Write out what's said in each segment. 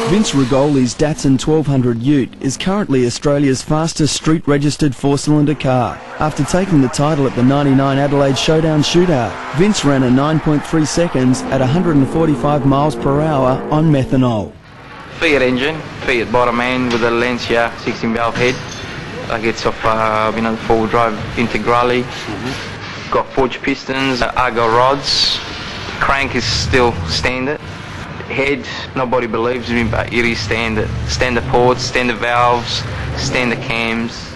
Vince Rigoli's Datsun 1200 Ute is currently Australia's fastest street-registered four-cylinder car. After taking the title at the '99 Adelaide Showdown Shootout, Vince ran a 9.3 seconds at 145 miles per hour on methanol. Fiat engine, Fiat bottom end with a Lancia 16-valve head. That gets off, the four-wheel drive Integrale. Got forged pistons, Argo rods. Crank is still standard. Head, nobody believes me, but it is standard. Standard ports, standard valves, standard cams.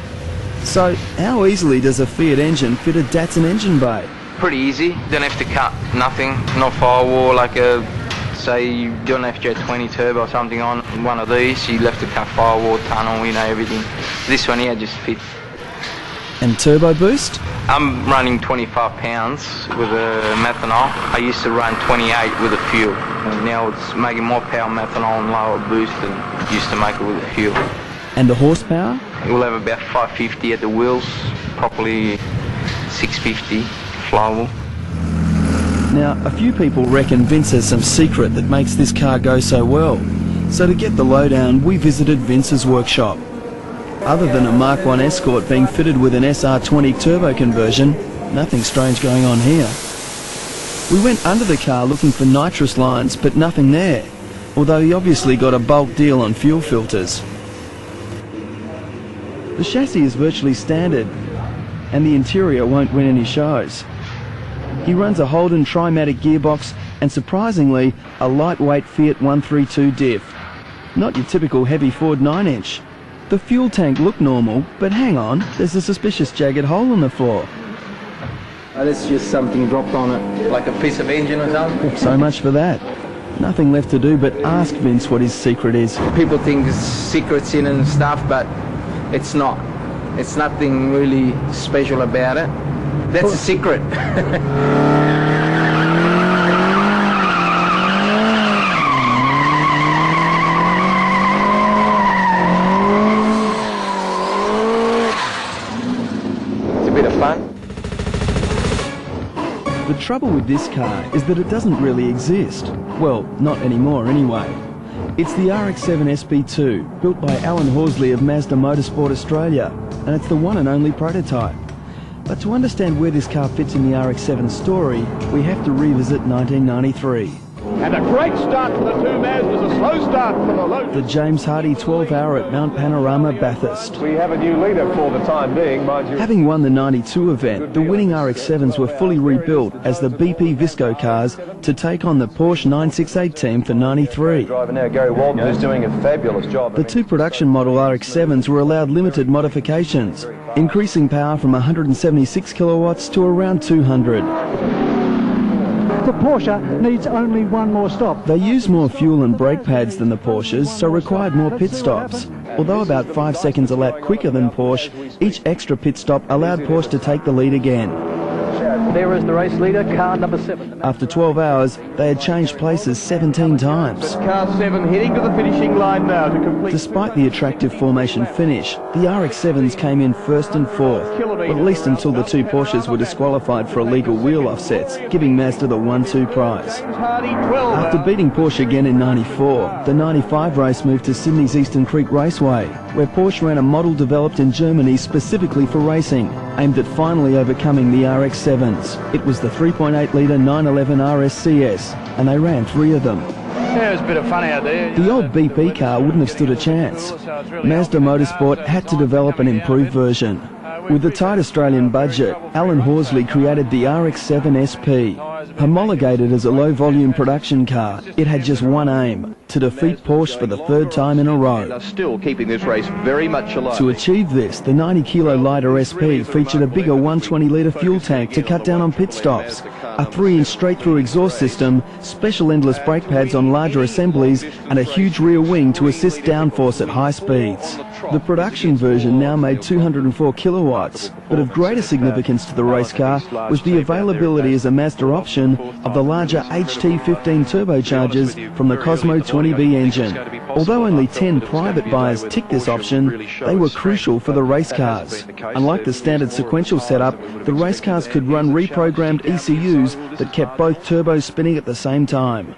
So, how easily does a Fiat engine fit a Datsun engine bay? Pretty easy. Don't have to cut nothing, no firewall. Say you don't have to have 20 turbo or something on one of these. You have to cut firewall, tunnel, everything. This one here just fits. And turbo boost? I'm running 25 pounds with a methanol. I used to run 28 with a fuel. And now it's making more power methanol and lower boost than it used to make it with a fuel. And the horsepower? It will have about 550 at the wheels, probably 650 flywheel. Now, a few people reckon Vince has some secret that makes this car go so well. So to get the lowdown, we visited Vince's workshop. Other than a Mark I Escort being fitted with an SR20 turbo conversion, nothing strange going on here. We went under the car looking for nitrous lines, but nothing there, although he obviously got a bulk deal on fuel filters. The chassis is virtually standard, and the interior won't win any shows. He runs a Holden Trimatic gearbox and, surprisingly, a lightweight Fiat 132 diff. Not your typical heavy Ford 9-inch. The fuel tank looked normal, but hang on, there's a suspicious jagged hole in the floor. That's just something dropped on it, like a piece of engine or something. So much for that. Nothing left to do but ask Vince what his secret is. People think there's secrets in it and stuff, but it's not. It's nothing really special about it. That's a secret. It's a bit of fun. The trouble with this car is that it doesn't really exist. Well, not anymore anyway. It's the RX-7 SP2, built by Alan Horsley of Mazda Motorsport Australia, and it's the one and only prototype. But to understand where this car fits in the RX-7 story, we have to revisit 1993. And a great start for the two Mazdas, a slow start for the Lotus. The James Hardy 12-hour at Mount Panorama, Bathurst. We have a new leader for the time being, mind you. Having won the '92 event, the winning RX-7s were fully rebuilt as the BP Visco cars to take on the Porsche 968 team for '93. Driver now, Gary Walton, who's doing a fabulous job. The two production model RX-7s were allowed limited modifications, increasing power from 176 kilowatts to around 200. The Porsche needs only one more stop. They used more fuel and brake pads than the Porsches, so required more pit stops. Although about 5 seconds a lap quicker than Porsche, each extra pit stop allowed Porsche to take the lead again. There is the race leader, car number 7. After 12 hours, they had changed places 17 times. Car 7 heading to the finishing line now to complete. Despite the attractive formation finish, the RX-7s came in first and fourth, but at least until the two Porsches were disqualified for illegal wheel offsets, giving Mazda the 1-2 prize. After beating Porsche again in '94, the '95 race moved to Sydney's Eastern Creek Raceway, where Porsche ran a model developed in Germany specifically for racing, aimed at finally overcoming the RX-7s. It was the 3.8-litre 911 RSCS, and they ran 3 of them. Yeah, it was a bit of fun out there. The old BP car wouldn't have stood a chance. Mazda Motorsport had to develop an improved version. With the tight Australian budget, Alan Horsley created the RX-7 SP. Homologated as a low-volume production car, it had just one aim: to defeat Porsche for the 3rd time in a row. Still keeping this race very much alive. To achieve this, the 90-kilo lighter SP featured a bigger 120-litre fuel tank to cut down on pit stops, a 3-inch straight-through exhaust system, special endless brake pads on larger assemblies, and a huge rear wing to assist downforce at high speeds. The production version now made 204 kilowatts, but of greater significance to the race car was the availability as a Mazda option of the larger HT15 turbochargers from the Cosmo 20B engine. Although only 10 private buyers ticked this option, they were crucial for the race cars. Unlike the standard sequential setup, the race cars could run reprogrammed ECUs that kept both turbos spinning at the same time.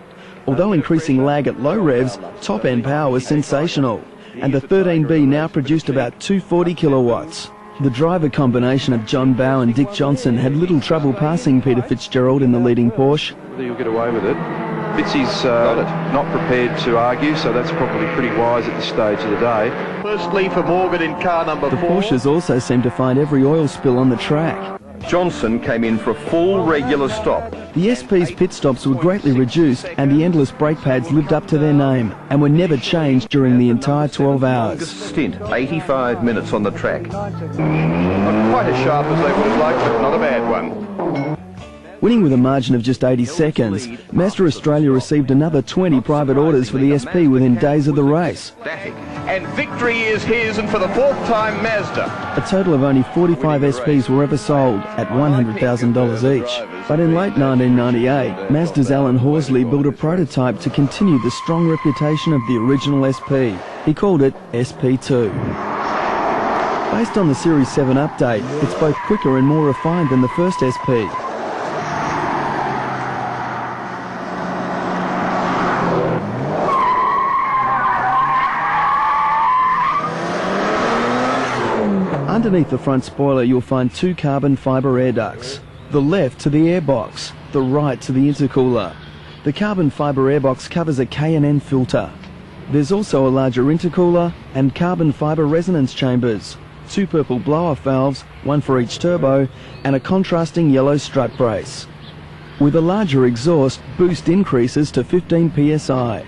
Although increasing lag at low revs, top-end power was sensational, and the 13B now produced about 240 kilowatts. The driver combination of John Bowe and Dick Johnson had little trouble passing Peter Fitzgerald in the leading Porsche. You'll get away with it. Fitzy's not prepared to argue, so that's probably pretty wise at this stage of the day. Firstly for Morgan in car number 4. The Porsches also seemed to find every oil spill on the track. Johnson came in for a full regular stop. The SP's pit stops were greatly reduced and the endless brake pads lived up to their name and were never changed during the entire 12 hours. Stint, 85 minutes on the track. Not quite as sharp as they would have liked, but not a bad one. Winning with a margin of just 80 seconds, Mazda Australia received another 20 private orders for the SP within days of the race. And victory is his, and for the 4th time Mazda. A total of only 45 SPs were ever sold at $100,000 each. But in late 1998, Mazda's Alan Horsley built a prototype to continue the strong reputation of the original SP. He called it SP2. Based on the Series 7 update, it's both quicker and more refined than the first SP. Underneath the front spoiler you'll find 2 carbon fibre air ducts. The left to the airbox, the right to the intercooler. The carbon fibre airbox covers a K&N filter. There's also a larger intercooler and carbon fibre resonance chambers, 2 purple blow-off valves, 1 for each turbo, and a contrasting yellow strut brace. With a larger exhaust, boost increases to 15 psi.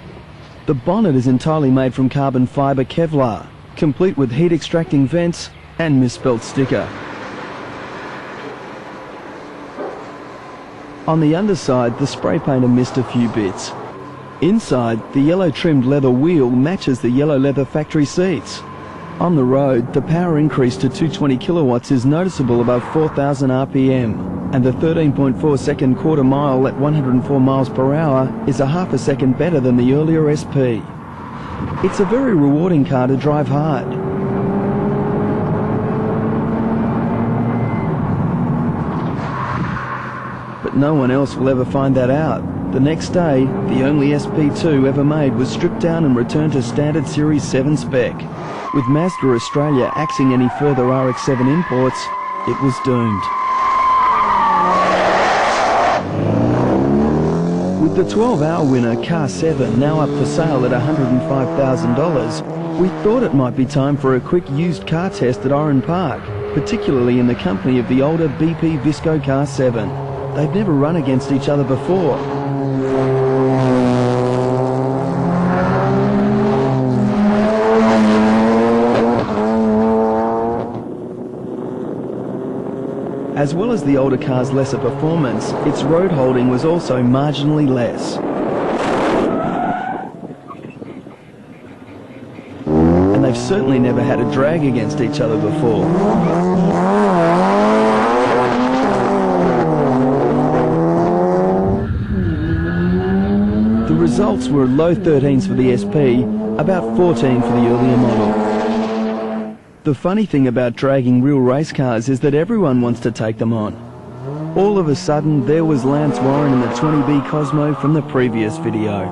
The bonnet is entirely made from carbon fibre Kevlar, complete with heat extracting vents and misspelt sticker. On the underside, the spray painter missed a few bits. Inside, the yellow trimmed leather wheel matches the yellow leather factory seats. On the road, the power increase to 220 kilowatts is noticeable above 4,000 RPM, and the 13.4 second quarter mile at 104 miles per hour is a half a second better than the earlier SP. It's a very rewarding car to drive hard. But no one else will ever find that out. The next day, the only SP2 ever made was stripped down and returned to standard Series 7 spec. With Mazda Australia axing any further RX-7 imports, it was doomed. With the 12-hour winner, Car 7, now up for sale at $105,000, we thought it might be time for a quick used car test at Oran Park, particularly in the company of the older BP Visco Car 7. They've never run against each other before. As well as the older car's lesser performance, its road holding was also marginally less. And they've certainly never had a drag against each other before. The results were low 13s for the SP, about 14 for the earlier model. The funny thing about dragging real race cars is that everyone wants to take them on. All of a sudden, there was Lance Warren in the 20B Cosmo from the previous video.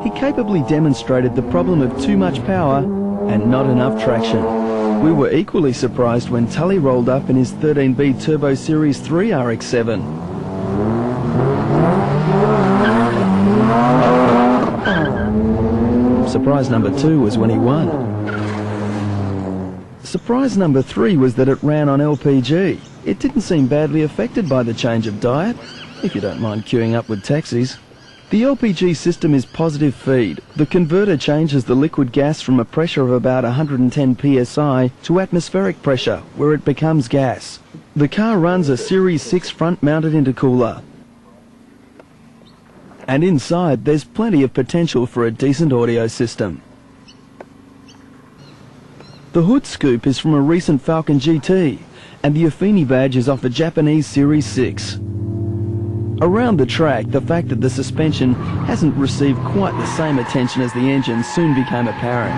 He capably demonstrated the problem of too much power and not enough traction. We were equally surprised when Tully rolled up in his 13B Turbo Series 3 RX-7. Surprise number 2 was when he won. Surprise number 3 was that it ran on LPG. It didn't seem badly affected by the change of diet, if you don't mind queuing up with taxis. The LPG system is positive feed. The converter changes the liquid gas from a pressure of about 110 psi to atmospheric pressure, where it becomes gas. The car runs a Series 6 front-mounted intercooler. And inside, there's plenty of potential for a decent audio system. The hood scoop is from a recent Falcon GT, and the Affini badge is off a Japanese Series 6. Around the track, the fact that the suspension hasn't received quite the same attention as the engine soon became apparent,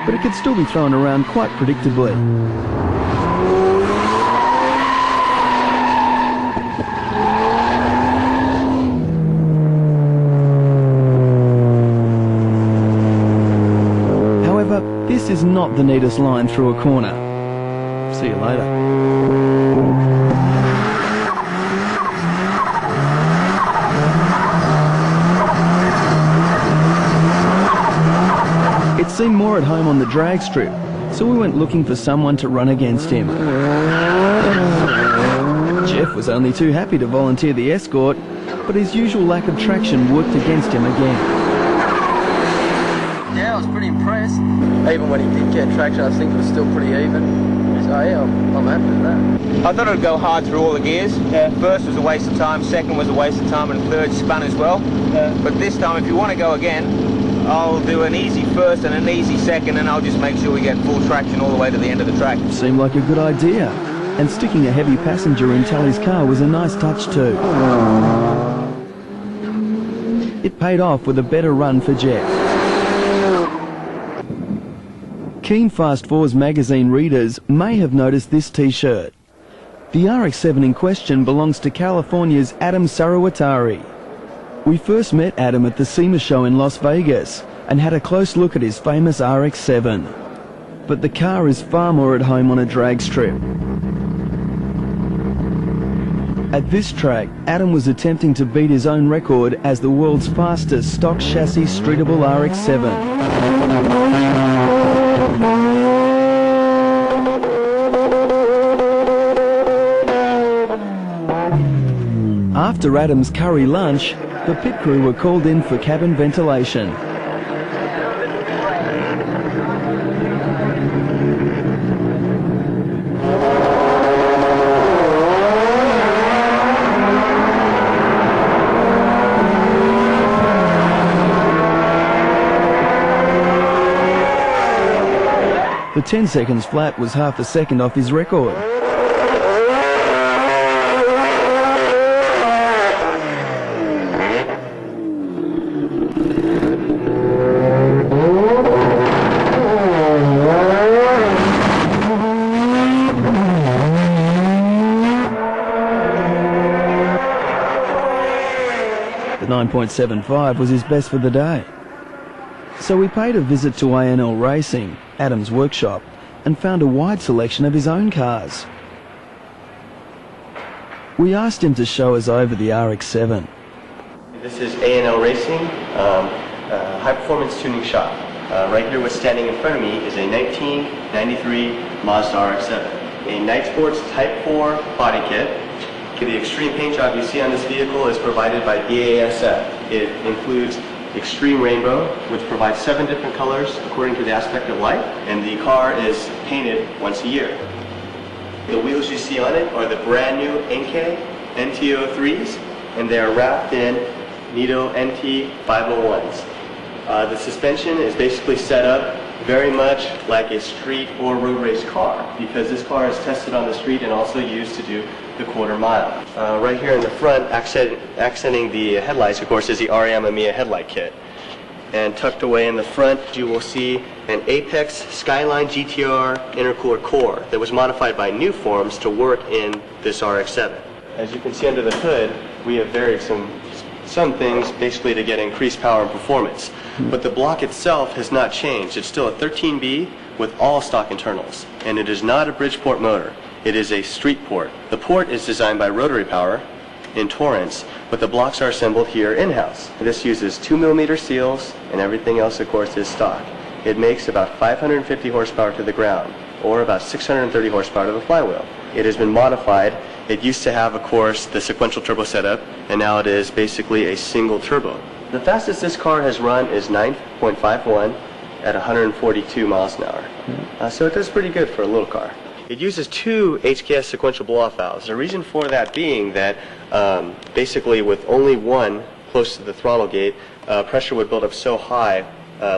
but it could still be thrown around quite predictably. is not the neatest line through a corner. See you later. It seemed more at home on the drag strip, so we went looking for someone to run against him. Jeff was only too happy to volunteer the escort, but his usual lack of traction worked against him again. Yeah, I was pretty impressed. Even when he did get traction, I think it was still pretty even. So yeah, I'm happy with that. I thought it would go hard through all the gears. First was a waste of time, second was a waste of time, and third spun as well. But this time, if you want to go again, I'll do an easy first and an easy second, and I'll just make sure we get full traction all the way to the end of the track. Seemed like a good idea, and sticking a heavy passenger in Tully's car was a nice touch too. It paid off with a better run for Jeff. Keen Fast Fours magazine readers may have noticed this t-shirt. The RX-7 in question belongs to California's Adam Sarawatari. We first met Adam at the SEMA show in Las Vegas and had a close look at his famous RX-7. But the car is far more at home on a drag strip. At this track, Adam was attempting to beat his own record as the world's fastest stock chassis streetable RX-7. After Adam's curry lunch, the pit crew were called in for cabin ventilation. The 10 seconds flat was half a second off his record. The 9.75 was his best for the day. So we paid a visit to ANL Racing, Adam's workshop, and found a wide selection of his own cars. We asked him to show us over the RX-7. This is ANL Racing, high performance tuning shop. Right here what's standing in front of me is a 1993 Mazda RX-7. A Night Sports Type 4 body kit. The extreme paint job you see on this vehicle is provided by BASF. It includes Extreme Rainbow, which provides 7 different colors according to the aspect of light, and the car is painted once a year. The wheels you see on it are the brand new Enkei NT03s, and they are wrapped in Nitto NT 501s. The suspension is basically set up very much like a street or road race car, because this car is tested on the street and also used to do the quarter mile. Right here in the front, accenting the headlights, of course, is the REM EMEA headlight kit. And tucked away in the front, you will see an Apex Skyline GTR intercooler core that was modified by New Forms to work in this RX-7. As you can see under the hood, we have varied some things basically to get increased power and performance. But the block itself has not changed. It's still a 13B with all stock internals. And it is not a Bridgeport motor. It is a street port. The port is designed by Rotary Power in Torrance, but the blocks are assembled here in-house. This uses 2mm seals, and everything else, of course, is stock. It makes about 550 horsepower to the ground, or about 630 horsepower to the flywheel. It has been modified. It used to have, of course, the sequential turbo setup, and now it is basically a single turbo. The fastest this car has run is 9.51 at 142 miles an hour. So it does pretty good for a little car. It uses 2 HKS sequential blow-off valves. The reason for that being that basically with only one close to the throttle gate, pressure would build up so high,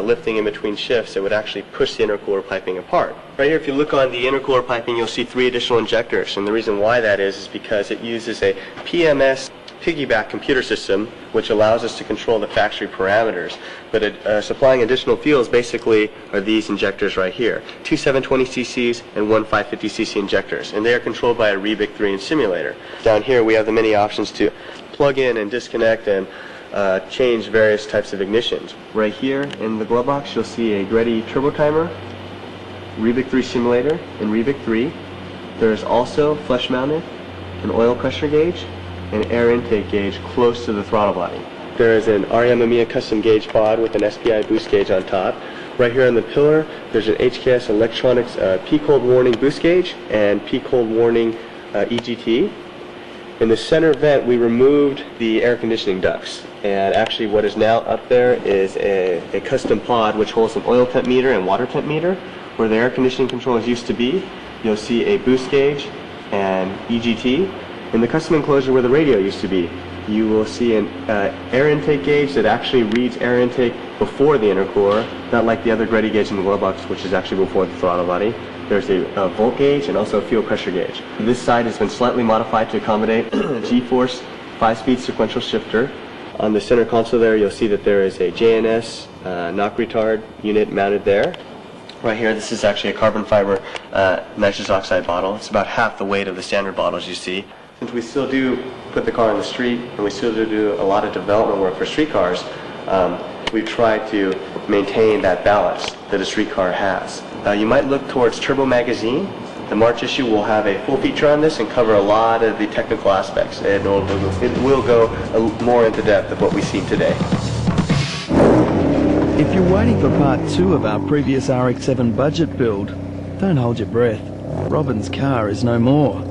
lifting in between shifts, it would actually push the intercooler piping apart. Right here, if you look on the intercooler piping, you'll see 3 additional injectors. And the reason why that is because it uses a PMS piggyback computer system, which allows us to control the factory parameters. But supplying additional fuels basically are these injectors right here. 2 720cc's and 1 550cc injectors. And they are controlled by a Rebic 3-inch simulator. Down here we have the many options to plug in and disconnect and change various types of ignitions. Right here in the glove box you'll see a Greddy turbo timer Rebic 3 simulator in Rebic 3. There is also flush-mounted an oil pressure gauge and air intake gauge close to the throttle body. There is an REM EMEA custom gauge pod with an SPI boost gauge on top. Right here on the pillar, there's an HKS Electronics P-Cold warning boost gauge and P-Cold warning EGT. In the center vent, we removed the air conditioning ducts. And actually what is now up there is a custom pod which holds an oil temp meter and water temp meter. Where the air conditioning controls used to be, you'll see a boost gauge and EGT. In the custom enclosure where the radio used to be, you will see an air intake gauge that actually reads air intake before the intercooler, not like the other Greddy gauge in the glove box, which is actually before the throttle body. There's a volt gauge and also a fuel pressure gauge. This side has been slightly modified to accommodate a G-Force 5-speed sequential shifter. On the center console there, you'll see that there is a JNS knock retard unit mounted there. Right here, this is actually a carbon fiber nitrous oxide bottle. It's about half the weight of the standard bottles you see. Since we still do put the car on the street and we still do a lot of development work for street cars, we've tried to maintain that balance that a street car has. You might look towards Turbo Magazine. The March issue will have a full feature on this and cover a lot of the technical aspects. It will go more into depth of what we see today. If you're waiting for part 2 of our previous RX-7 budget build, don't hold your breath. Robin's car is no more.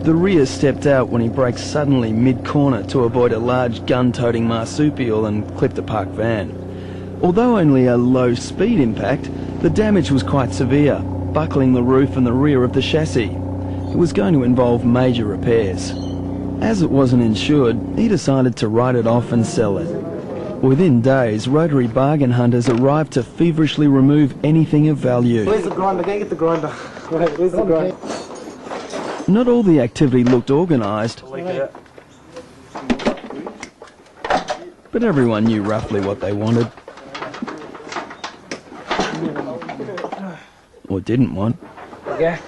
The rear stepped out when he braked suddenly mid-corner to avoid a large gun-toting marsupial and clipped a parked van. Although only a low-speed impact, the damage was quite severe, buckling the roof and the rear of the chassis. It was going to involve major repairs. As it wasn't insured, he decided to write it off and sell it. Within days, Rotary bargain hunters arrived to feverishly remove anything of value. Where's the grinder? Go get the grinder. Where's the grinder? Not all the activity looked organised, but everyone knew roughly what they wanted. Or didn't want. Yeah.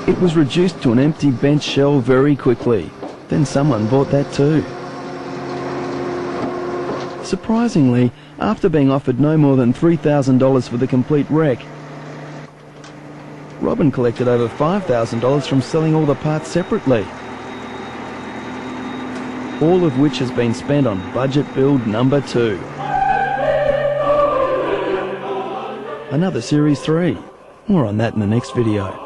It was reduced to an empty bench shell very quickly. Then someone bought that too. Surprisingly, after being offered no more than $3,000 for the complete wreck, Robin collected over $5,000 from selling all the parts separately. All of which has been spent on budget build number 2. Another Series 3. More on that in the next video.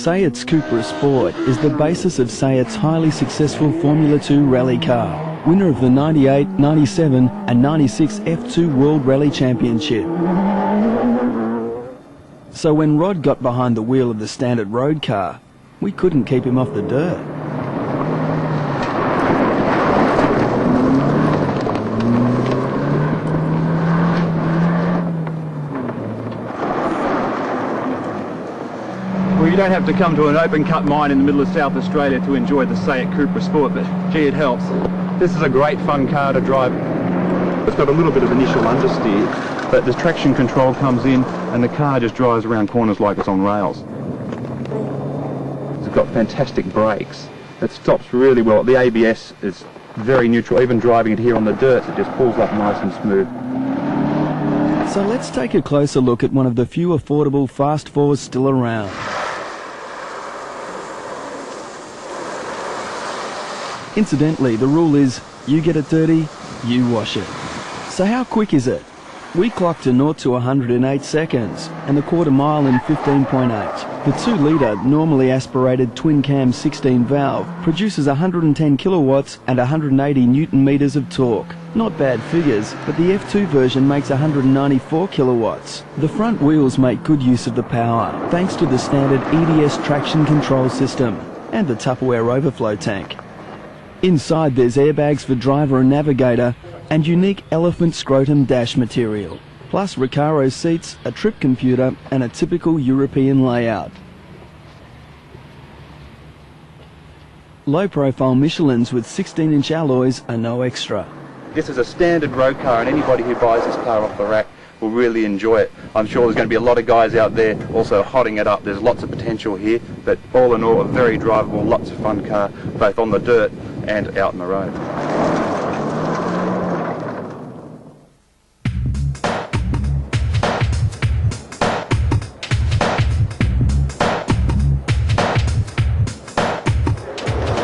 Sayat's Cupra Sport is the basis of Sayat's highly successful Formula 2 rally car, winner of the 98, 97 and 96 F2 World Rally Championship. So when Rod got behind the wheel of the standard road car, we couldn't keep him off the dirt. Well, you don't have to come to an open-cut mine in the middle of South Australia to enjoy the Sayat Cupra Sport, but gee, it helps. This is a great fun car to drive. It's got a little bit of initial understeer, but the traction control comes in and the car just drives around corners like it's on rails. It's got fantastic brakes. It stops really well. The ABS is very neutral. Even driving it here on the dirt, it just pulls up nice and smooth. So let's take a closer look at one of the few affordable fast fours still around. Incidentally, the rule is, you get it dirty, you wash it. So how quick is it? We clocked a 0 to 100 in 8 seconds, and the quarter mile in 15.8. The 2-litre, normally aspirated twin-cam 16-valve produces 110 kilowatts and 180 newton-meters of torque. Not bad figures, but the F2 version makes 194 kilowatts. The front wheels make good use of the power, thanks to the standard EDS traction control system and the Tupperware overflow tank. Inside there's airbags for driver and navigator, and unique elephant scrotum dash material, plus Recaro seats, a trip computer and a typical European layout. Low-profile Michelins with 16-inch alloys are no extra. This is a standard road car, and anybody who buys this car off the rack will really enjoy it. I'm sure there's going to be a lot of guys out there also hotting it up. There's lots of potential here, but all in all, a very drivable, lots of fun car, both on the dirt and out on the road.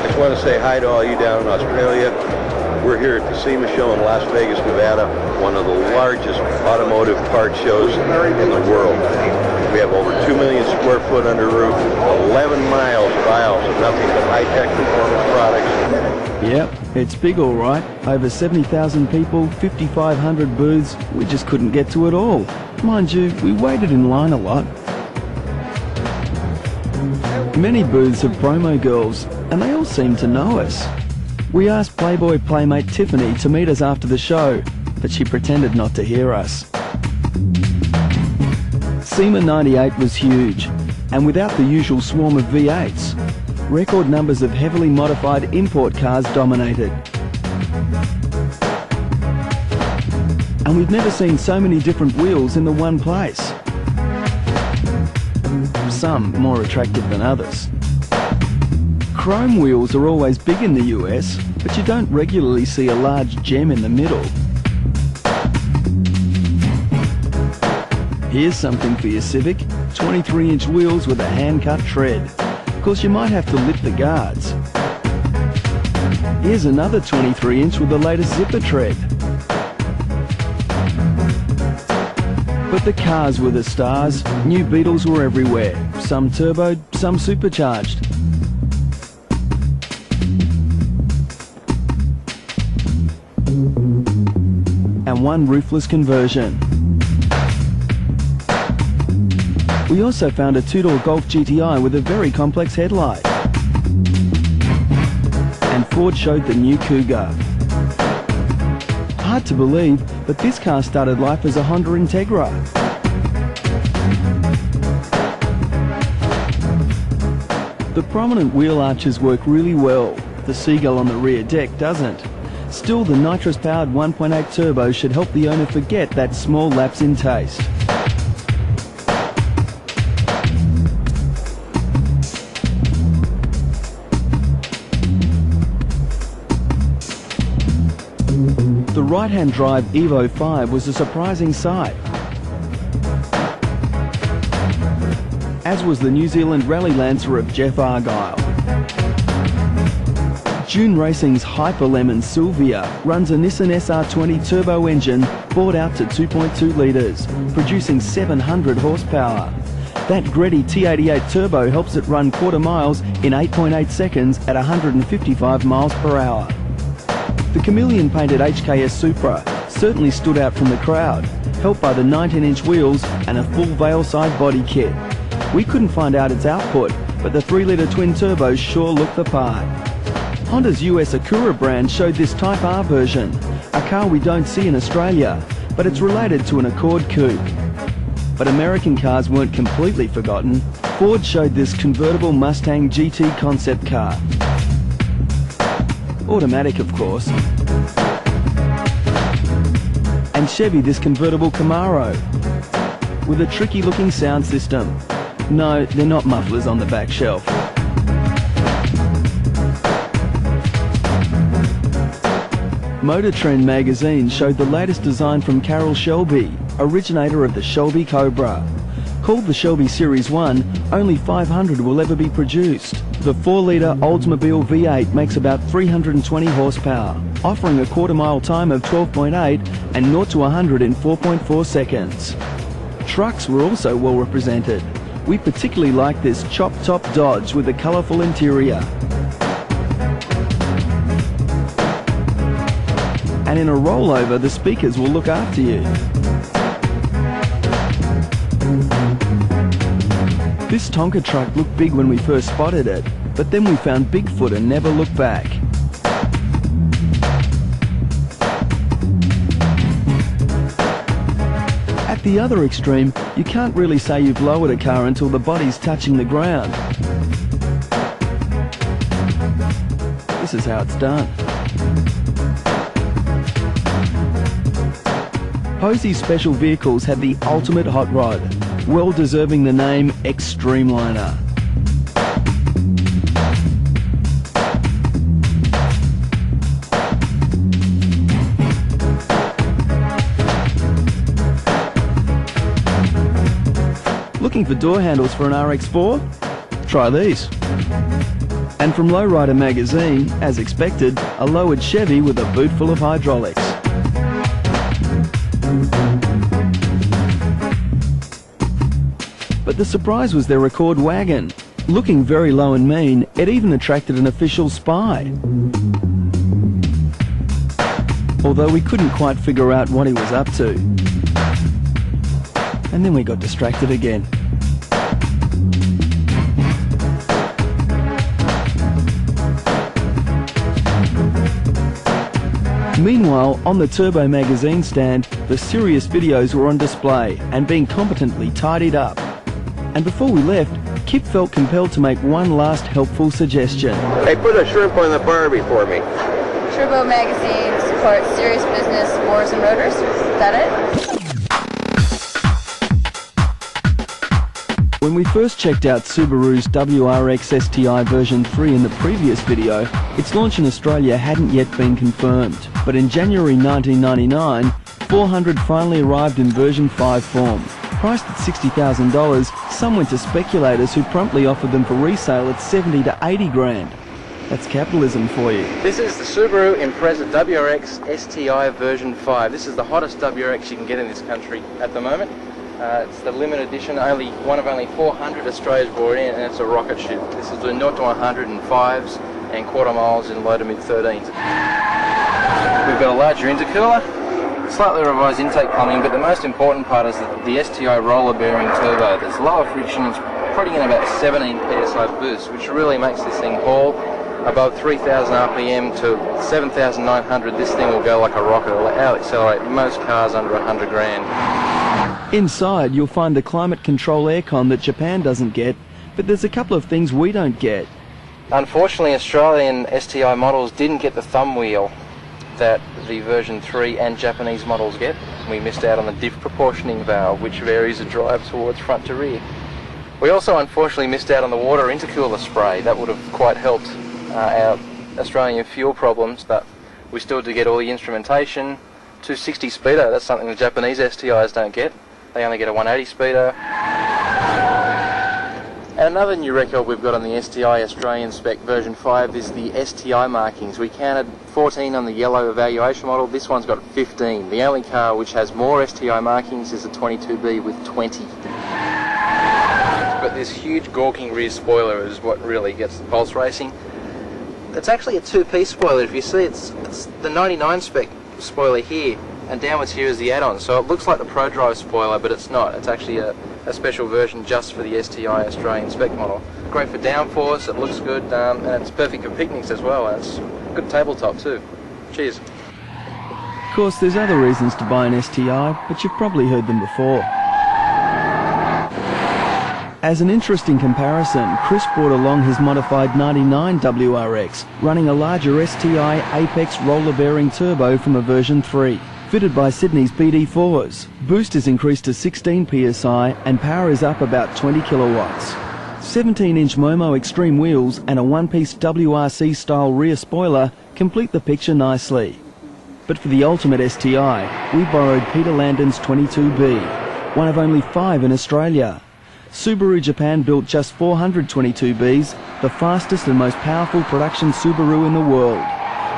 I want to say hi to all you down in Australia. We're here at the SEMA show in Las Vegas, Nevada, one of the largest automotive part shows in the world. We have over 2 million square foot under roof, 11 miles of aisles of nothing but high-tech performance products. Yep, it's big all right. Over 70,000 people, 5,500 booths. We just couldn't get to it all. Mind you, we waited in line a lot. Many booths have promo girls, and they all seem to know us. We asked Playboy playmate Tiffany to meet us after the show, but she pretended not to hear us. SEMA 98 was huge, and without the usual swarm of V8s, record numbers of heavily modified import cars dominated. And we've never seen so many different wheels in the one place. Some more attractive than others. Chrome wheels are always big in the US, but you don't regularly see a large gem in the middle. Here's something for your Civic, 23-inch wheels with a hand-cut tread. Of course, you might have to lip the guards. Here's another 23-inch with the latest zipper tread. But the cars were the stars. New Beetles were everywhere. Some turboed, some supercharged. And one roofless conversion. We also found a two-door Golf GTI with a very complex headlight. And Ford showed the new Cougar. Hard to believe, but this car started life as a Honda Integra. The prominent wheel arches work really well. The seagull on the rear deck doesn't. Still, the nitrous-powered 1.8 turbo should help the owner forget that small lapse in taste. The right-hand drive Evo 5 was a surprising sight, as was the New Zealand Rally Lancer of Jeff Argyle. Dune Racing's Hyper Lemon Sylvia runs a Nissan SR20 turbo engine bored out to 2.2 litres, producing 700 horsepower. That Greddy T88 turbo helps it run quarter miles in 8.8 seconds at 155 miles per hour. The chameleon-painted HKS Supra certainly stood out from the crowd, helped by the 19-inch wheels and a full Veilside body kit. We couldn't find out its output, but the 3-litre twin turbos sure look the part. Honda's US Acura brand showed this Type R version, a car we don't see in Australia, but it's related to an Accord coupe. But American cars weren't completely forgotten. Ford showed this convertible Mustang GT concept car. Automatic, of course. And Chevy this convertible Camaro with a tricky looking sound system. No, they're not mufflers on the back shelf. Motor Trend magazine showed the latest design from Carroll Shelby, originator of the Shelby Cobra. Called the Shelby Series 1, only 500 will ever be produced. The 4-litre Oldsmobile V8 makes about 320 horsepower, offering a quarter-mile time of 12.8 and 0 to 100 in 4.4 seconds. Trucks were also well represented. We particularly like this chop-top Dodge with a colourful interior. And in a rollover, the speakers will look after you. This Tonka truck looked big when we first spotted it, but then we found Bigfoot and never looked back. At the other extreme, you can't really say you've lowered a car until the body's touching the ground. This is how it's done. Posey's special vehicles had the ultimate hot rod, well deserving the name Extremeliner. Looking for door handles for an RX-4? Try these. And from Lowrider magazine, as expected, a lowered Chevy with a boot full of hydraulics. But the surprise was their record wagon. Looking very low and mean, it even attracted an official spy. Although we couldn't quite figure out what he was up to. And then we got distracted again. Meanwhile, on the Turbo magazine stand, the serious videos were on display and being competently tidied up. And before we left, Kip felt compelled to make one last helpful suggestion. Hey, put a shrimp on the Barbie for me. Turbo magazine supports serious business, wars and rotors. Is that it? When we first checked out Subaru's WRX STI version 3 in the previous video, its launch in Australia hadn't yet been confirmed. But in January 1999, 400 finally arrived in version 5 form. Priced at $60,000, some went to speculators who promptly offered them for resale at 70 to 80 grand. That's capitalism for you. This is the Subaru Impreza WRX STI version 5. This is the hottest WRX you can get in this country at the moment. It's the limited edition, one of only 400 Australia's brought in, and it's a rocket ship. This is the 0 to 100 in 5s and quarter miles in low to mid 13s. We've got a larger intercooler, slightly revised intake plumbing, but the most important part is the STI roller bearing turbo. There's lower friction, it's putting in about 17 psi boost, which really makes this thing haul. Above 3,000 RPM to 7,900, this thing will go like a rocket. It'll out-accelerate most cars under 100 grand. Inside, you'll find the climate control aircon that Japan doesn't get, but there's a couple of things we don't get. Unfortunately, Australian STI models didn't get the thumb wheel that the version 3 and Japanese models get. We missed out on the diff proportioning valve, which varies the drive towards front to rear. We also unfortunately missed out on the water intercooler spray. That would have quite helped our Australian fuel problems, but we still do get all the instrumentation. 260 speeder, that's something the Japanese STIs don't get. They only get a 180 speeder. And another new record we've got on the STI Australian spec version 5 is the STI markings. We counted 14 on the yellow evaluation model, this one's got 15. The only car which has more STI markings is the 22B with 20. But this huge gawking rear spoiler is what really gets the pulse racing. It's actually a two-piece spoiler. If you see, it's the 99 spec spoiler here, and downwards here is the add-on. So it looks like the Pro Drive spoiler, but it's not. It's actually a special version just for the STI Australian spec model. Great for downforce, it looks good, and it's perfect for picnics as well. And it's good tabletop too. Cheers. Of course, there's other reasons to buy an STI, but you've probably heard them before. As an interesting comparison, Chris brought along his modified 99 WRX, running a larger STI Apex roller bearing turbo from a version 3. Fitted by Sydney's BD4s, boost is increased to 16 psi and power is up about 20 kilowatts. 17-inch Momo Extreme wheels and a one-piece WRC style rear spoiler complete the picture nicely. But for the ultimate STI, we borrowed Peter Landon's 22B, one of only 5 in Australia. Subaru Japan built just 422Bs, the fastest and most powerful production Subaru in the world.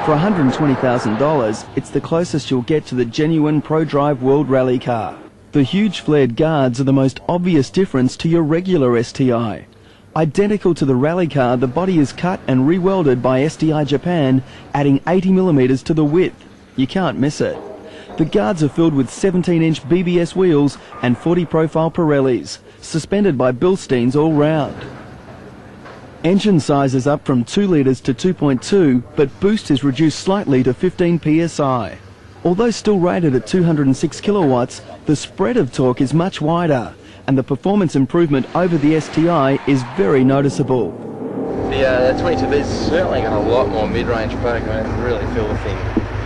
For $120,000, it's the closest you'll get to the genuine Pro Drive World Rally car. The huge flared guards are the most obvious difference to your regular STI. Identical to the rally car, the body is cut and re-welded by STI Japan, adding 80mm to the width. You can't miss it. The guards are filled with 17-inch BBS wheels and 40-profile Pirellis, suspended by Bilsteins all round. Engine size is up from 2 litres to 2.2, but boost is reduced slightly to 15 psi. Although still rated at 206 kilowatts, the spread of torque is much wider, and the performance improvement over the STI is very noticeable. The 22B is certainly got a lot more mid-range poke. I can really feel the thing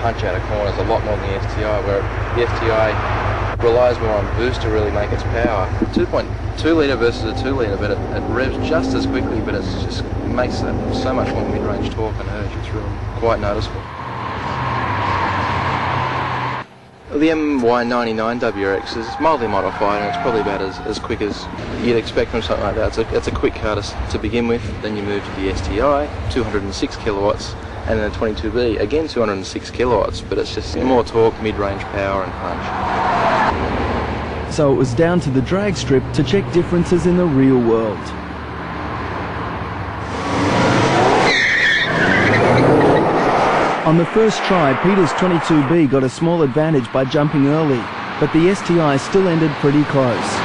punch out of corners a lot more than the STI, where the STI relies more on boost to really make its power. 2.2 litre versus a 2 litre, but it revs just as quickly, but it makes so much more mid-range torque and urge. It's really quite noticeable. The MY99 WRX is mildly modified, and it's probably about as quick as you'd expect from something like that. It's a quick car to begin with. Then you move to the STI, 206 kilowatts, and then the 22B, again 206 kilowatts, but it's just more torque, mid-range power and punch. So it was down to the drag strip to check differences in the real world. On the first try, Peter's 22B got a small advantage by jumping early, but the STI still ended pretty close.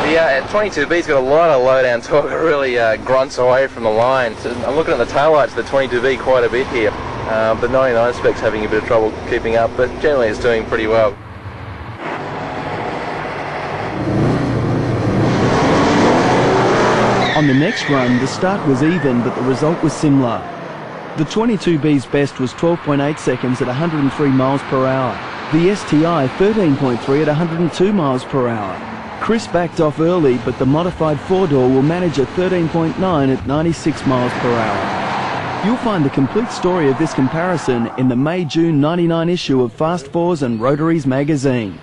The 22B's got a lot of low-down torque. It really grunts away from the line. So I'm looking at the taillights of the 22B quite a bit here. The 99 spec's having a bit of trouble keeping up, but generally it's doing pretty well. On the next run, the start was even, but the result was similar. The 22B's best was 12.8 seconds at 103 miles per hour. The STI 13.3 at 102 miles per hour. Chris backed off early, but the modified four-door will manage at 13.9 at 96 miles per hour. You'll find the complete story of this comparison in the May-June 99 issue of Fast Fours and Rotaries magazine.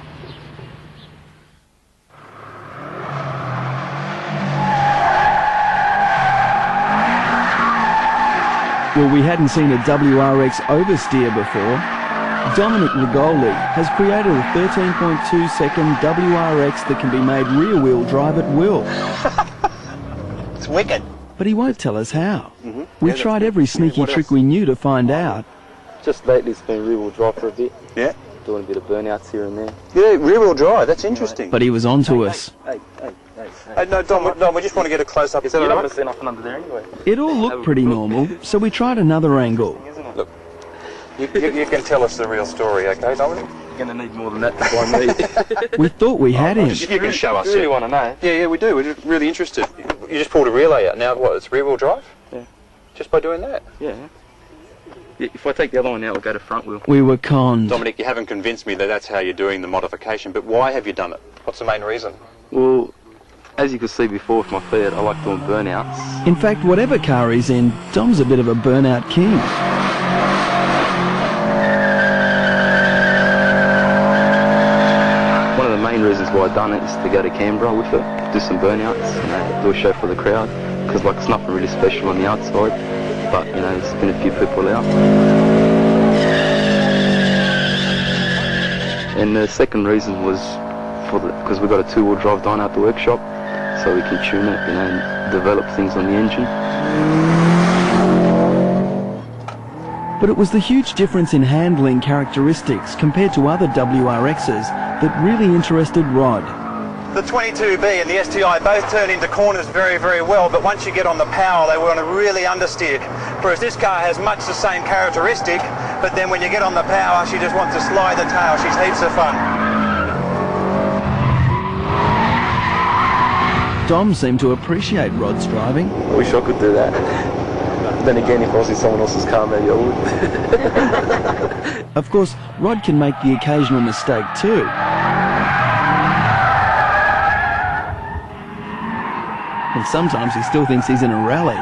Well, we hadn't seen a WRX oversteer before. Dominic Rigoli has created a 13.2 second WRX that can be made rear-wheel drive at will. It's wicked. But he won't tell us how. We tried every sneaky trick we knew to find out. Just lately it's been rear-wheel drive for a bit. Yeah. Doing a bit of burnouts here and there. Yeah, rear-wheel drive, that's interesting. But he was on to us. No, Dom, we just want to get a close-up. Is that all right? See nothing under there anyway. It all looked pretty normal, so we tried another angle. Look, you can tell us the real story, okay, Dominic? You're going to need more than that to find me. We thought we had him. You can show us. You really want to know? Yeah, we do. We're just really interested. You just pulled a relay out. Now what, it's rear-wheel drive? Yeah. Just by doing that? Yeah. If I take the other one out, we'll go to front wheel. We were conned. Dominic, you haven't convinced me that that's how you're doing the modification, but why have you done it? What's the main reason? Well, as you could see before with my Fiat, I like doing burnouts. In fact, whatever car he's in, Dom's a bit of a burnout king. One of the main reasons why I've done it is to go to Canberra with it, do some burnouts, do a show for the crowd, because like it's nothing really special on the outside, but you know, there's been a few people out. And the second reason was because we've got a two-wheel drive dyno at the workshop, so we can tune it, you know, and develop things on the engine. But it was the huge difference in handling characteristics compared to other WRXs that really interested Rod. The 22B and the STI both turn into corners very, very well, but once you get on the power, they want to really understeer. Whereas this car has much the same characteristic, but then when you get on the power, she just wants to slide the tail. She's heaps of fun. Dom seemed to appreciate Rod's driving. I wish I could do that. Then again, if I was in someone else's car, maybe I would. Of course, Rod can make the occasional mistake too. And sometimes he still thinks he's in a rally.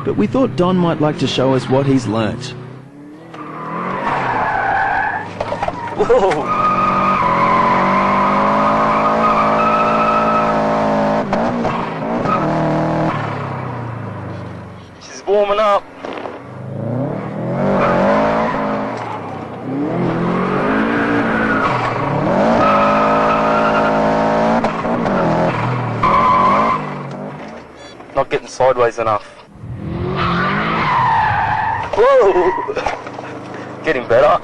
But we thought Don might like to show us what he's learnt. Whoa! She's warming up. Not getting sideways enough. Whoa! Getting better.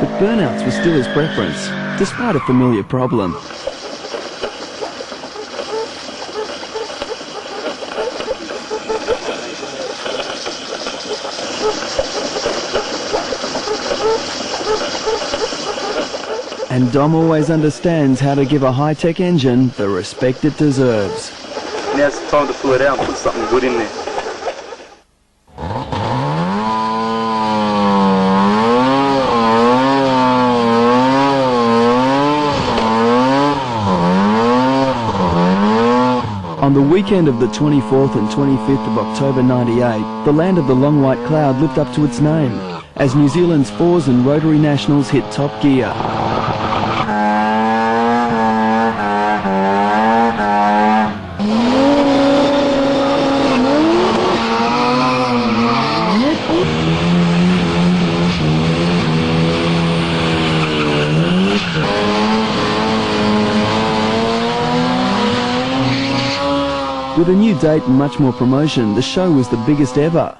But burnouts was still his preference, despite a familiar problem. And Dom always understands how to give a high-tech engine the respect it deserves. Now it's time to pull it out and put something good in there. On the weekend of the 24th and 25th of October 98, the land of the long white cloud lived up to its name, as New Zealand's fours and rotary nationals hit top gear. With a new date and much more promotion, the show was the biggest ever.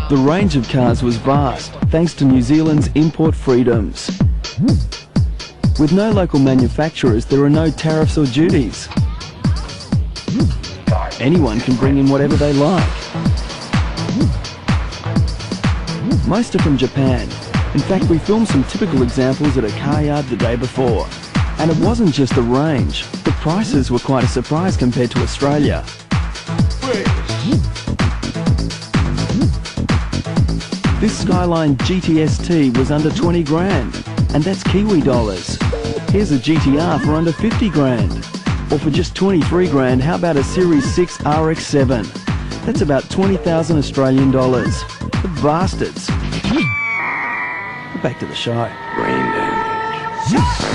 The range of cars was vast, thanks to New Zealand's import freedoms. With no local manufacturers, there are no tariffs or duties. Anyone can bring in whatever they like. Most are from Japan. In fact, we filmed some typical examples at a car yard the day before. And it wasn't just the range. The prices were quite a surprise compared to Australia. This Skyline GTST was under 20 grand, and that's Kiwi dollars. Here's a GTR for under 50 grand. Or for just 23 grand, how about a Series 6 RX-7? That's about 20,000 Australian dollars. The bastards. Back to the show. Brain damage.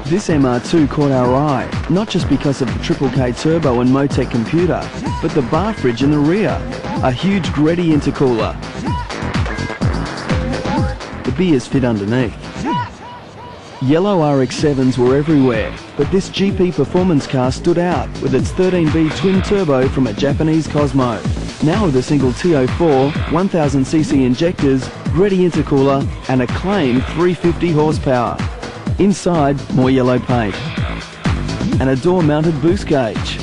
This MR2 caught our eye, not just because of the Triple K turbo and Motec computer, but the bar fridge in the rear, a huge Greddy intercooler. The beers fit underneath. Yellow RX-7s were everywhere, but this GP performance car stood out with its 13B twin turbo from a Japanese Cosmo. Now with a single TO4, 1000cc injectors, Greddy intercooler and a claimed 350 horsepower. Inside, more yellow paint. And a door-mounted boost gauge.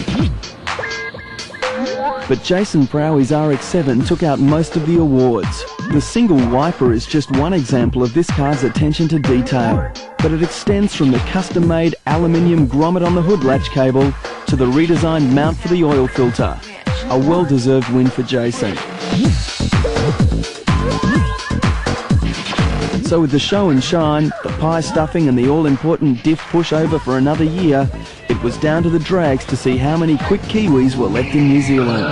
But Jason Prowey's RX-7 took out most of the awards. The single wiper is just one example of this car's attention to detail. But it extends from the custom-made aluminium grommet on the hood latch cable to the redesigned mount for the oil filter. A well-deserved win for Jason. So with the show and shine, the pie stuffing and the all-important diff pushover for another year, it was down to the drags to see how many quick Kiwis were left in New Zealand.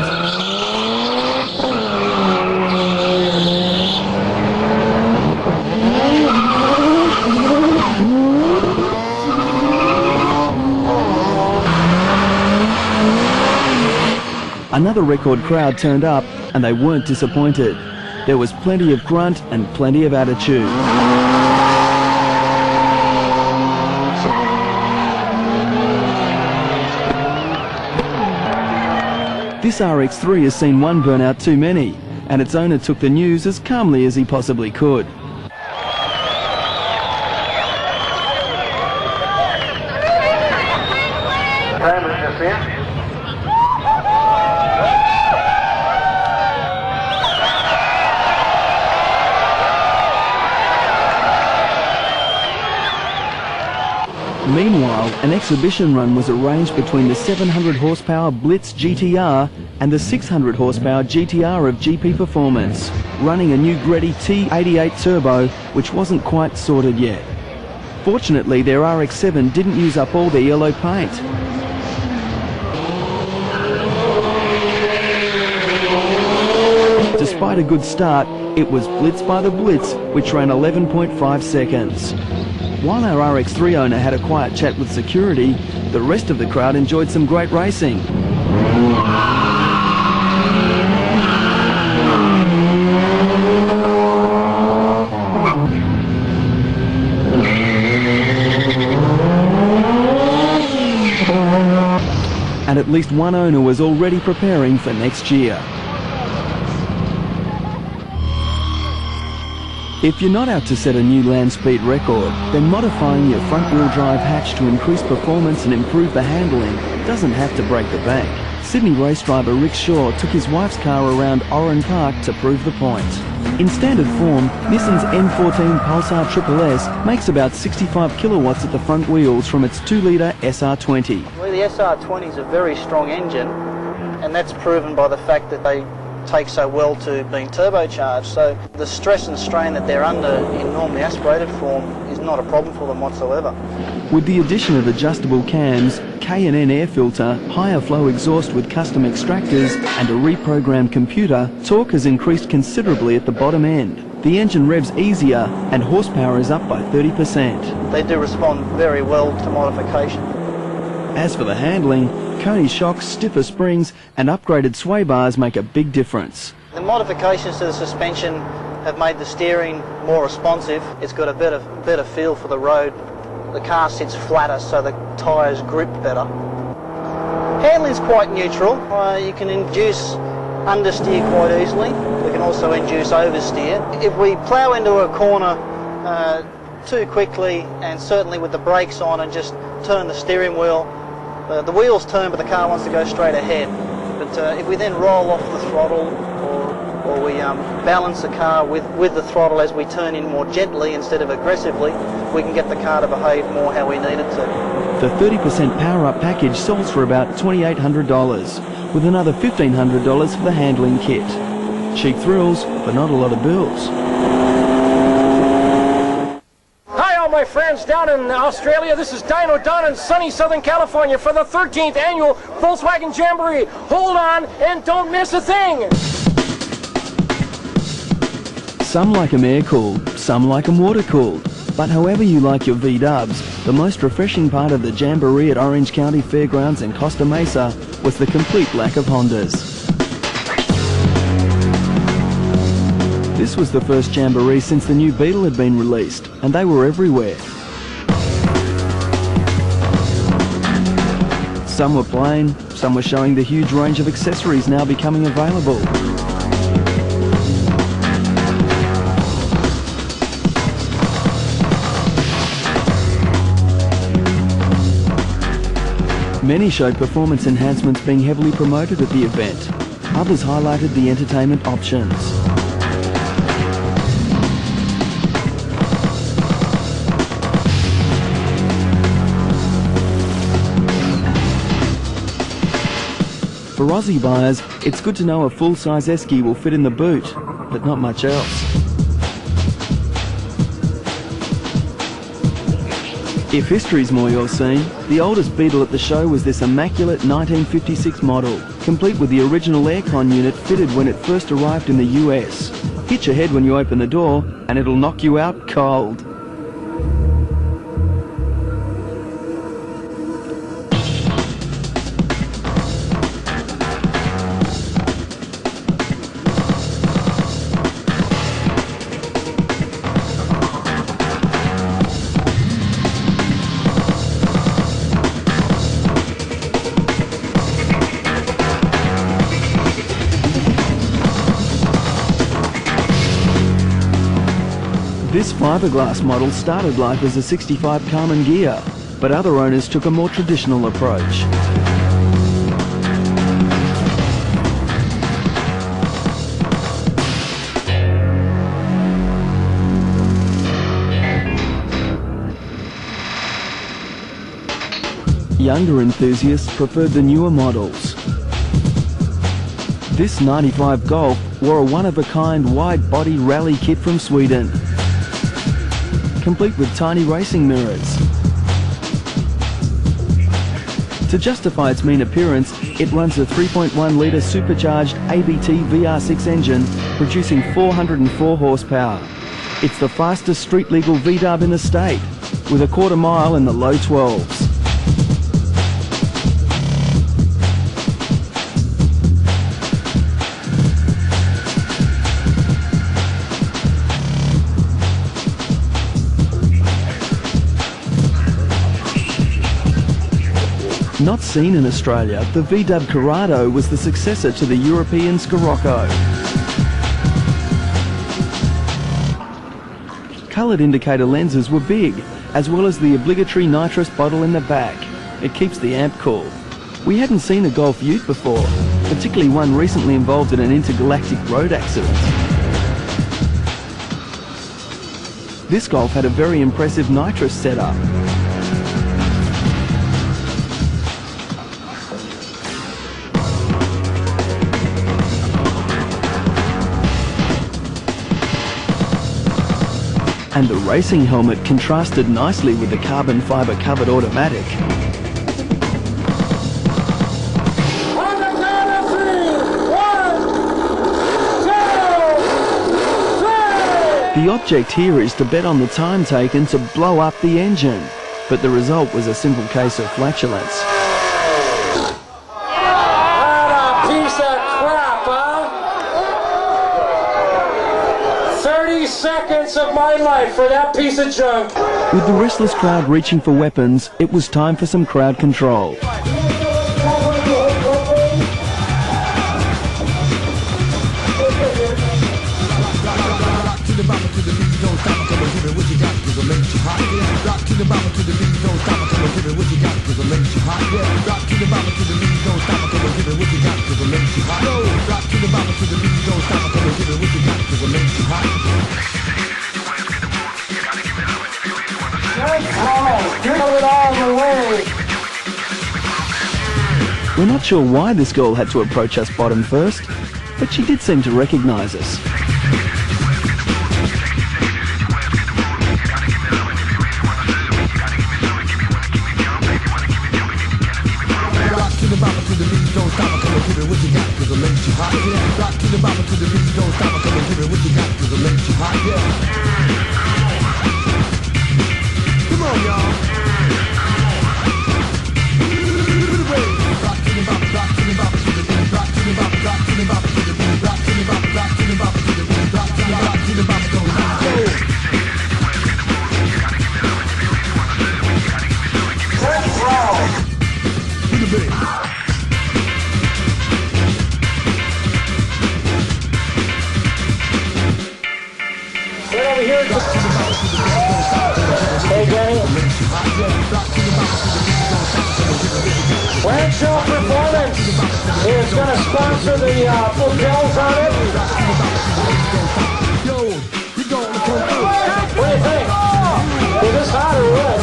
Another record crowd turned up, and they weren't disappointed. There was plenty of grunt and plenty of attitude. This RX-3 has seen one burnout too many, and its owner took the news as calmly as he possibly could. Meanwhile, an exhibition run was arranged between the 700 horsepower Blitz GTR and the 600 horsepower GTR of GP Performance, running a new Greddy T88 turbo, which wasn't quite sorted yet. Fortunately, their RX-7 didn't use up all their yellow paint. Despite a good start, it was blitzed by the Blitz, which ran 11.5 seconds. While our RX-3 owner had a quiet chat with security, the rest of the crowd enjoyed some great racing. And at least one owner was already preparing for next year. If you're not out to set a new land speed record, then modifying your front-wheel drive hatch to increase performance and improve the handling doesn't have to break the bank. Sydney race driver Rick Shaw took his wife's car around Oran Park to prove the point. In standard form, Nissan's M14 Pulsar Triple S makes about 65 kilowatts at the front wheels from its 2-litre SR20. Well, the SR20 is a very strong engine, and that's proven by the fact that they take so well to being turbocharged. So the stress and strain that they're under in normally aspirated form is not a problem for them whatsoever. With the addition of adjustable cams, K&N air filter, higher flow exhaust with custom extractors and a reprogrammed computer, torque has increased considerably at the bottom end. The engine revs easier and horsepower is up by 30%. They do respond very well to modification. As for the handling, Coney shocks, stiffer springs and upgraded sway bars make a big difference. The modifications to the suspension have made the steering more responsive. It's got a better feel for the road. The car sits flatter so the tyres grip better. Handling's quite neutral. You can induce understeer quite easily. We can also induce oversteer. If we plough into a corner too quickly, and certainly with the brakes on, and just turn the steering wheel, the wheels turn but the car wants to go straight ahead. But if we then roll off the throttle, or we balance the car with the throttle as we turn in more gently instead of aggressively, we can get the car to behave more how we need it to. The 30% power-up package sells for about $2,800, with another $1,500 for the handling kit. Cheap thrills, but not a lot of bills. Hi all my friends down in Australia, this is Dino Don in sunny Southern California for the 13th annual Volkswagen Jamboree. Hold on and don't miss a thing! Some like them air-cooled, some like them water-cooled. But however you like your V-dubs, the most refreshing part of the Jamboree at Orange County Fairgrounds in Costa Mesa was the complete lack of Hondas. This was the first Jamboree since the new Beetle had been released, and they were everywhere. Some were plain, some were showing the huge range of accessories now becoming available. Many showed performance enhancements being heavily promoted at the event. Others highlighted the entertainment options. For Aussie buyers, it's good to know a full-size Esky will fit in the boot, but not much else. If history's more your scene, the oldest Beetle at the show was this immaculate 1956 model, complete with the original aircon unit fitted when it first arrived in the US. Hitch ahead when you open the door, and it'll knock you out cold. This fiberglass model started life as a 65 Carmen Ghia, but other owners took a more traditional approach. Younger enthusiasts preferred the newer models. This 95 Golf wore a one-of-a-kind wide-body rally kit from Sweden, complete with tiny racing mirrors. To justify its mean appearance, it runs a 3.1-litre supercharged ABT VR6 engine, producing 404 horsepower. It's the fastest street-legal V-dub in the state, with a quarter mile in the low 12s. Not seen in Australia, the V-dub Corrado was the successor to the European Scirocco. Coloured indicator lenses were big, as well as the obligatory nitrous bottle in the back. It keeps the amp cool. We hadn't seen a Golf Ute before, particularly one recently involved in an intergalactic road accident. This Golf had a very impressive nitrous setup. And the racing helmet contrasted nicely with the carbon fibre covered automatic. The object here is to bet on the time taken to blow up the engine, but the result was a simple case of flatulence. What a piece of crap, huh? 30 seconds of my life for that piece of junk. With the restless crowd reaching for weapons, it was time for some crowd control. We're not sure why this girl had to approach us bottom first, but she did seem to recognise us. Come on, y'all. Landshow Performance is going to sponsor the hotels on it. What do you think? Is this hot or what?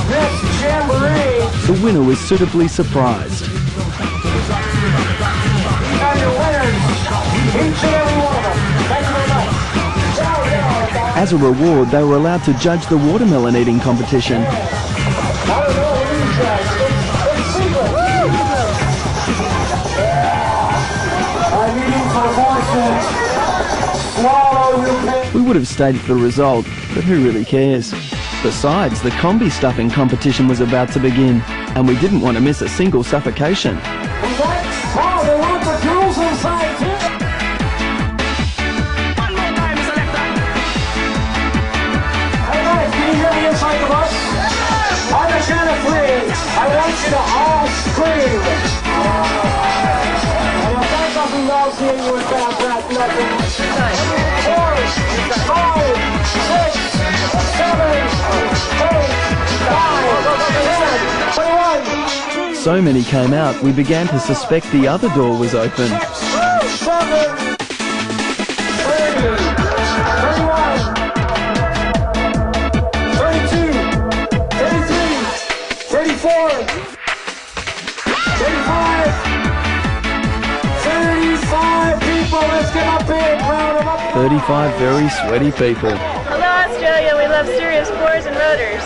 This Jamboree. The winner was suitably surprised. Are your winners, each and every one of them. Thank you very much. As a reward, they were allowed to judge the watermelon eating competition. I don't know what these guys. It's secret. I'm eating for voices. Swallow your pain. We would have stayed for the result, but who really cares? Besides, the combi stuffing competition was about to begin, and we didn't want to miss a single suffocation. Oh, they want the girls inside too. Hey guys, can you hear me inside the bus? On the count of 3, I want you to all scream. And if that doesn't know, see you without that nothing. 4, 5, 6, 7, 8, 5, 10, 21. So many came out, we began to suspect the other door was open. 7, 30, 31, 32, 33, 34, 35, 35 people. Let's give a big round of applause. 35 very sweaty people. Hello, Australia. We love serious boars and rotors.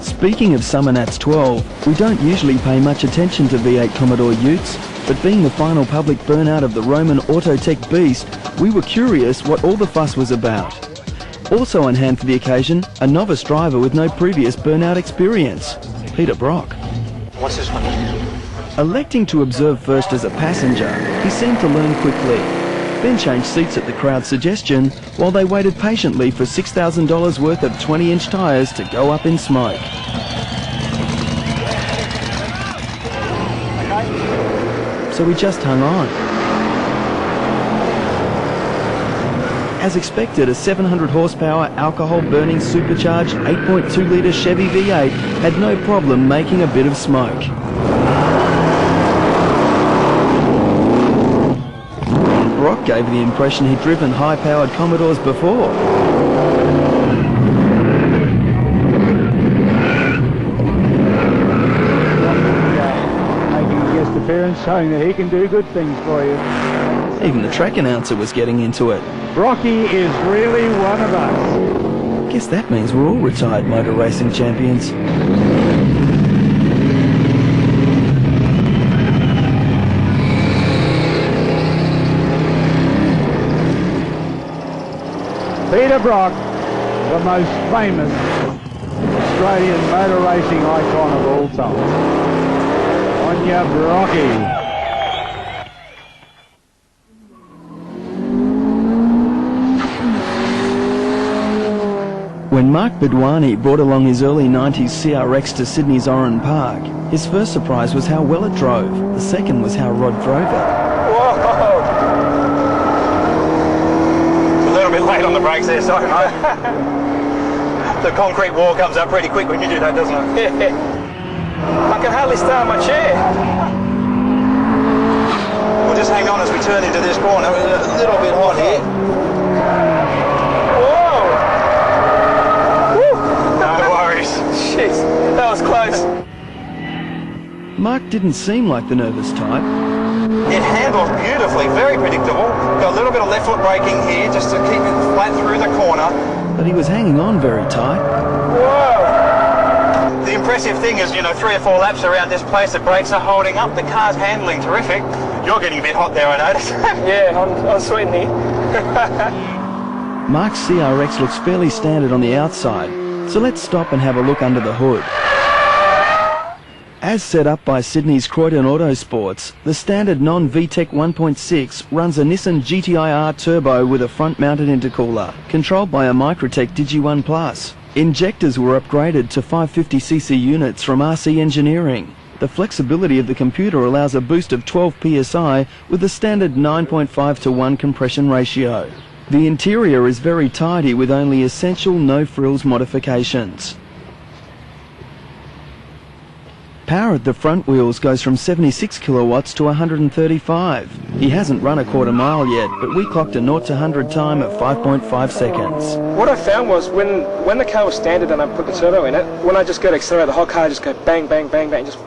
Speaking of Summernats 12, we don't usually pay much attention to V8 Commodore Utes, but being the final public burnout of the Roman Autotech beast, we were curious what all the fuss was about. Also on hand for the occasion, a novice driver with no previous burnout experience, Peter Brock. What's this one? Electing to observe first as a passenger, he seemed to learn quickly, then changed seats at the crowd's suggestion while they waited patiently for $6,000 worth of 20-inch tyres to go up in smoke. So we just hung on. As expected, a 700 horsepower alcohol-burning supercharged 8.2-litre Chevy V8 had no problem making a bit of smoke. Brock gave the impression he'd driven high-powered Commodores before. Making a guest appearance, showing that he can do good things for you. Even the track announcer was getting into it. Brocky is really one of us. Guess that means we're all retired motor racing champions. Peter Brock, the most famous Australian motor racing icon of all time. On ya, Brocky. When Mark Bedwani brought along his early 90s CRX to Sydney's Oran Park, his first surprise was how well it drove. The second was how Rod drove it. Whoa! It's a little bit late on the brakes there, sorry mate. The concrete wall comes up pretty quick when you do that, doesn't it? I can hardly start my chair. Well, just hang on as we turn into this corner. It's a little bit hot here. Jeez, that was close. Mark didn't seem like the nervous type. It handles beautifully, very predictable. Got a little bit of left foot braking here just to keep it flat through the corner. But he was hanging on very tight. Whoa! The impressive thing is, 3 or 4 laps around this place, the brakes are holding up, the car's handling terrific. You're getting a bit hot there, I notice. Yeah, I'm sweating here. Mark's CRX looks fairly standard on the outside. So let's stop and have a look under the hood. As set up by Sydney's Croydon Autosports, the standard non-VTEC 1.6 runs a Nissan GTI-R turbo with a front-mounted intercooler, controlled by a Microtech Digi1 Plus. Injectors were upgraded to 550cc units from RC Engineering. The flexibility of the computer allows a boost of 12 psi with a standard 9.5:1 compression ratio. The interior is very tidy with only essential no-frills modifications. Power at the front wheels goes from 76 kilowatts to 135. He hasn't run a quarter mile yet, but we clocked a 0 to 100 time of 5.5 seconds. What I found was when the car was standard and I put the turbo in it, when I just go to accelerate, the whole car just go bang, bang, bang, bang, just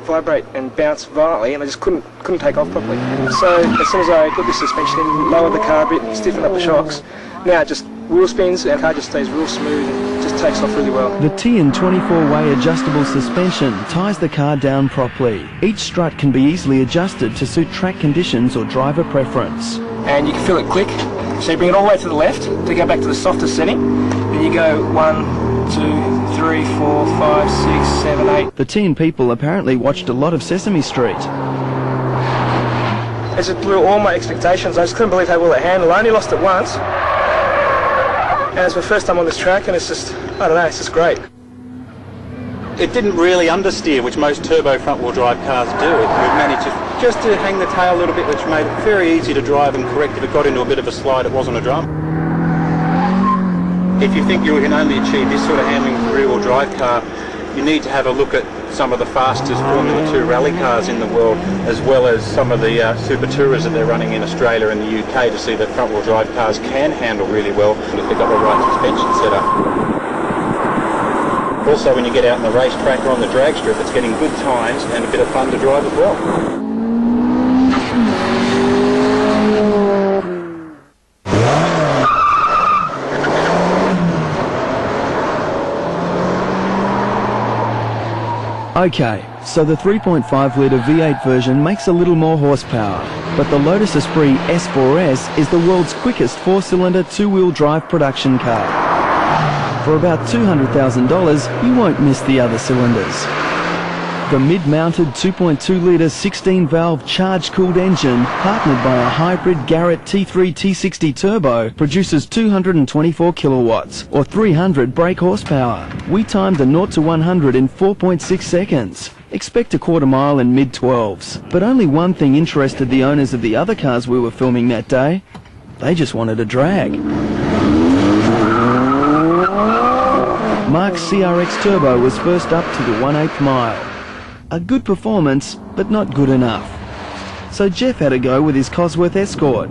vibrate and bounce violently, and I just couldn't take off properly. So as soon as I put the suspension in, lowered the car a bit and stiffened up the shocks, now it just wheel spins and the car just stays real smooth and just takes off really well. The TN 24-way adjustable suspension ties the car down properly. Each strut can be easily adjusted to suit track conditions or driver preference. And you can feel it click, so you bring it all the way to the left to go back to the softest setting, and you go 1, 2, 3, 4, 5, 6, 7, 8. The TN people apparently watched a lot of Sesame Street. It just blew all my expectations. I just couldn't believe how well it handled. I only lost it once, and it's my first time on this track, and it's just, I don't know, it's just great. It didn't really understeer, which most turbo front-wheel drive cars do. We've managed just to hang the tail a little bit, which made it very easy to drive and correct. If it got into a bit of a slide, it wasn't a drum. If you think you can only achieve this sort of handling with a rear-wheel drive car, you need to have a look at some of the fastest Formula 2 rally cars in the world, as well as some of the Super Tourers that they're running in Australia and the UK, to see that front-wheel drive cars can handle really well if they've got the right suspension set up. Also, when you get out on the racetrack or on the drag strip, it's getting good times and a bit of fun to drive as well. Okay, so the 3.5-litre V8 version makes a little more horsepower, but the Lotus Esprit S4S is the world's quickest 4-cylinder 2-wheel drive production car. For about $200,000, you won't miss the other cylinders. The mid-mounted 2.2-litre 16-valve charge-cooled engine, partnered by a hybrid Garrett T3 T60 turbo, produces 224 kilowatts, or 300 brake horsepower. We timed the 0 to 100 in 4.6 seconds. Expect a quarter mile in mid-12s. But only one thing interested the owners of the other cars we were filming that day: They just wanted a drag. Mark's CRX Turbo was first up to the 1/8 mile. A good performance, but not good enough. So Jeff had to go with his Cosworth Escort,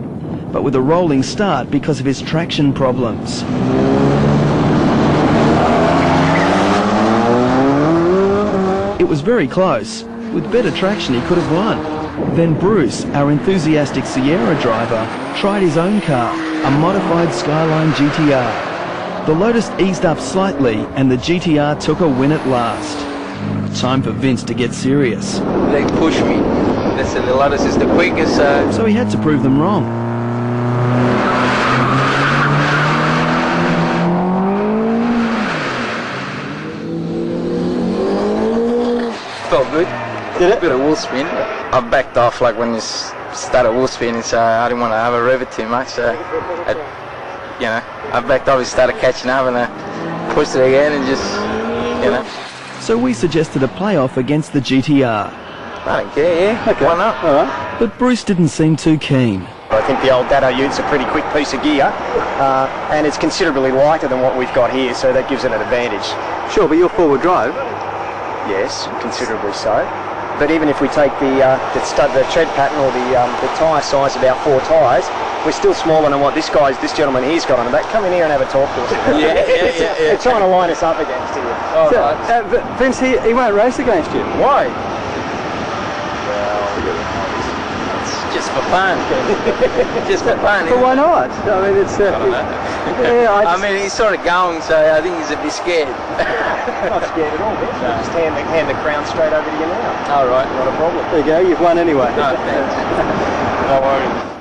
but with a rolling start because of his traction problems. It was very close. With better traction he could have won. Then Bruce, our enthusiastic Sierra driver, tried his own car, a modified Skyline GTR. The Lotus eased up slightly and the GTR took a win at last. Time for Vince to get serious. They push me. They said the Lotus is the quickest. So he had to prove them wrong. Felt good. Did it? Bit of wheel spin. I backed off like when you started wheel spinning, so I didn't want to have a rev it too much. So I backed off and started catching up, and I pushed it again and just, So we suggested a playoff against the GTR. I don't care, yeah. Okay. Why not? All right. But Bruce didn't seem too keen. I think the old Dado Ute's a pretty quick piece of gear, and it's considerably lighter than what we've got here, so that gives it an advantage. Sure, but you're four-wheel drive. Yes, considerably so. But even if we take the tread pattern or the tyre size, about 4 tyres, we're still smaller than what this gentleman here's got on the back. Come in here and have a talk to us. Yeah. They're trying to line us up against you. Oh, so, but Vince, he won't race against you. Why? Just for fun. Just for fun. But why not? I mean, it's... I don't know. I mean, he's sort of going, so I think he's a bit scared. Not scared at all. Just hand the crown straight over to you now. All right. Not a problem. There you go, you've won anyway. No, thanks. No worries.